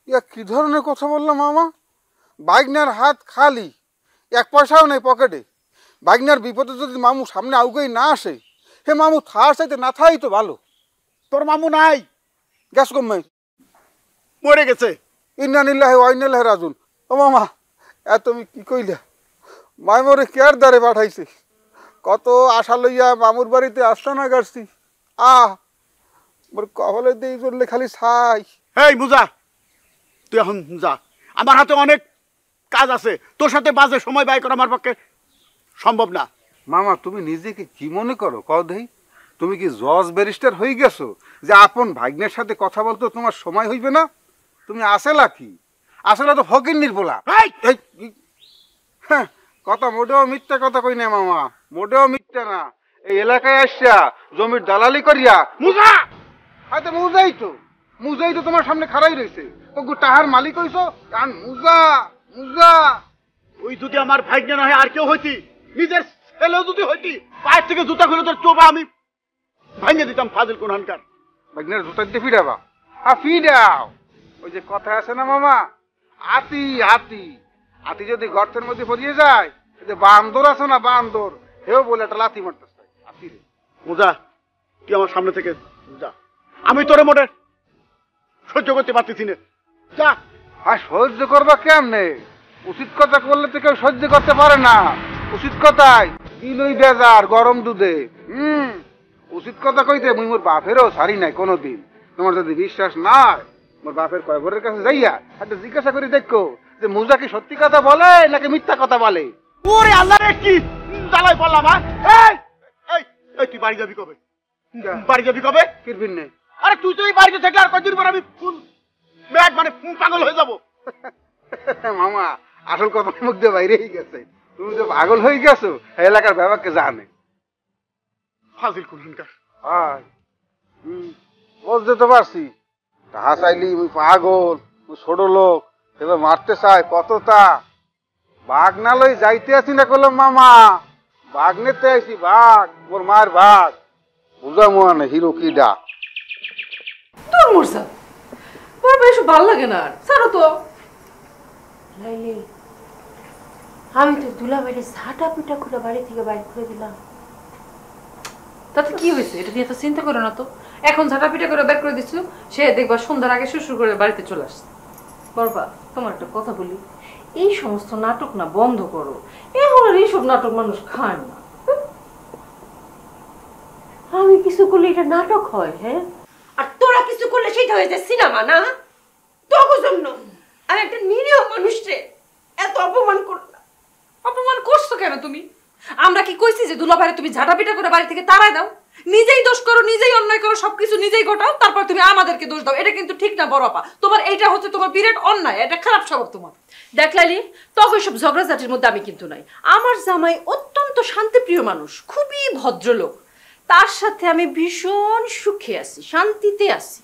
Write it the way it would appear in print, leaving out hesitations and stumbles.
ইয়া কি ধরনের কথা বললাম মামা? বাইকনার হাত খালি, এক পয়সাও নেই পকেটে। বাইকনার বিপদে যদি মামু সামনে আউগেই না আসে, হে মামু থার চাইতে না থাই তো ভালো। তোর মামু নাই, গ্যাস কমে মরে গেছে। ইন্না নিল্লাহি ওয়া ইন্না ইলাইহি রাজিউন। ও মামা, তুমি কি কইলা? মাই মোরে কেয়ার দ্বারে পাঠাইছে। কত আশা লইয়া মামুর বাড়িতে আস্তানা গাড়ছি, মোর কপালে দিয়ে চললে খালি ছাই। এই মুজা, তুই এখন যা, আমার হাতে অনেক কাজ আছে। তোর সাথে বাজে সময় ব্যয় করা আমার পক্ষে সম্ভব না। মামা তুমি নিজেকে কি মনে করো কও দেই? তুমি কি জজ ব্যারিস্টার হয়ে গেছো যে আপন ভাগ্নের সাথে কথা বলতে তোমার সময় হইবে না? তুমি আসেলা কি? আসলে তো ফকিন্নির বলা। হ্যাঁ, কথা মোটেও মিথ্যা কথা কই না মামা, মোটেও মিথ্যা না। এই এলাকায় আসিয়া জমির দালালি করিয়া মুজা, হয়তো মুজাই তো তোমার সামনে খাড়াই রয়েছে। তো টাহার মালিক হইছো কারণ মুজা মুজা। ওই যদি আমার ভাগ্নে না হয় আর কেউ হইতি, নিজের ছেলেও যদি হইতি, পায়ের থেকে জুতা খুলে তোর চোপা আমি ভাঙিয়ে দিতাম। ফাজিল কোনহানকার। ভাগ্নের জুতা দিয়ে ফিরাবা? ফিরাও। ওই যে কথা আছে না মামা, হাতি হাতি হাতি যদি গর্তের মধ্যে পড়িয়ে যায়, যে বান্দর আছে না বান্দর, হেও বলে একটা লাথি মারতেছে হাতি রে। মুজা, তুই আমার সামনে থেকে যা, আমি তোরে মোটে সহ্য করতে পারতেছি না। যা। আর সহ্য করবা কেমনে? উচিত কথা করলে তো কেউ সহ্য করতে পারে না। উচিত কথাই দিলই বেজার গরম দুধে। উচিত কথা কইতে মুই মোর বাপেরও ছাড়ি নাই কোনোদিন। তোমার যদি বিশ্বাস নাই, মোর বাপের কয়বরের কাছে যাইয়া একটা জিজ্ঞাসা করে দেখো যে মুজা কি সত্যি কথা বলে নাকি মিথ্যা কথা বলে। ওরে আল্লাহ রে, কি জ্বালাই পড়লাম। এই এই এই, তুই বাড়ি যাবি কবে? বাড়ি যাবি কবে? কিরবিন নেই। আরে তুই তো এই বাড়িতে থাকলে আর কয়দিন পর আমি ফুল ব্যাগ মানে পাগল হয়ে যাবো। মামা, আসল কথা মুখ দিয়ে বাইরেই গেছে। তুমি তো পাগল হয়ে গেছো, এলাকার ব্যাপারকে জানে। ফাজিল কোনহানকার। বুঝতে তো পারছি, তাহা চাইলি মুই পাগল, মুই ছোট লোক, এবার মারতে চাই কতটা। বাঘ না লই যাইতে আছি না করলাম মামা, বাঘ নিতে আইছি, বাঘ মোর মার বাঘ। বুঝা মানে হিরো কি ডা। তোর মোরসা বাবা এসব ভালো লাগে না, ছাড়ো তো। লাইলি, আমি তো দুলাভাইরে ঝাঁটা পিটা করে বাড়ি থেকে বাইর করে দিলাম। তাতে কি হয়েছে? এটা নিয়ে তো চিন্তা করো না তো। এখন ঝাঁটা পিটা করে বের করে দিচ্ছ, সে দেখবা সন্ধ্যার আগে শ্বশুর করে বাড়িতে চলে আসছে। বাবা তোমার একটা কথা বলি, এই সমস্ত নাটক না বন্ধ করো। এখন আর এইসব নাটক মানুষ খায় না। আমি কিছু করলে এটা নাটক হয়? হ্যাঁ, আর তোরা কিছু করলে সেটা হয়ে যায় সিনেমা না? তোকে জন্য আর একটা নিরীহ মানুষকে এত অপমান করল। অপমান করছো কেন তুমি? আমরা কি কইছি যে দুলাভাইরে তুমি ঝাঁটা পিটা করে বাড়ি থেকে তাড়ায় দাও? নিজেই দোষ করো, নিজেই অন্যায় করো, সবকিছু নিজেই ঘটাও, তারপর তুমি আমাদেরকে দোষ দাও। এটা কিন্তু ঠিক না বড় আপা। তোমার এইটা হচ্ছে তোমার বিরাট অন্যায়, এটা খারাপ স্বভাব তোমার। দেখলালি, তখন সব ঝগড়াঝাটির মধ্যে আমি কিন্তু নাই। আমার জামাই অত্যন্ত শান্তিপ্রিয় মানুষ, খুবই ভদ্রলোক। তার সাথে আমি ভীষণ সুখে আছি, শান্তিতে আছি।